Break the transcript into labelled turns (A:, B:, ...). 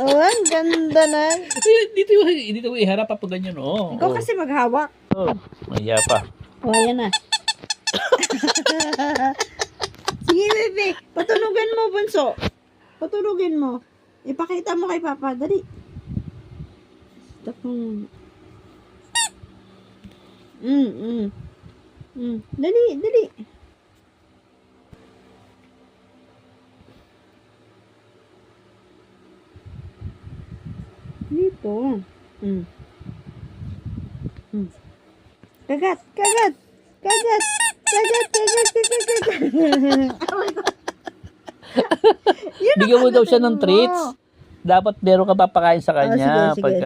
A: Oh, ang ganda na.
B: Dito mo iharap pa ganyan, oh.
A: Ikaw kasi maghawak.
B: Oh, maya pa.
A: Oh, ayan na. Sige, bebe. Patulugin mo, bunso. Patulugin mo. Ipakita mo kay Papa. Dali. Stop mo. Dali, dali. Dito. Kagat, kagat. Kagat. Kagat, kagat, kagat, kagat.
B: Bigyan mo daw siya ng treats. Dapat meron ka papakain sa kanya.
A: sige, sige.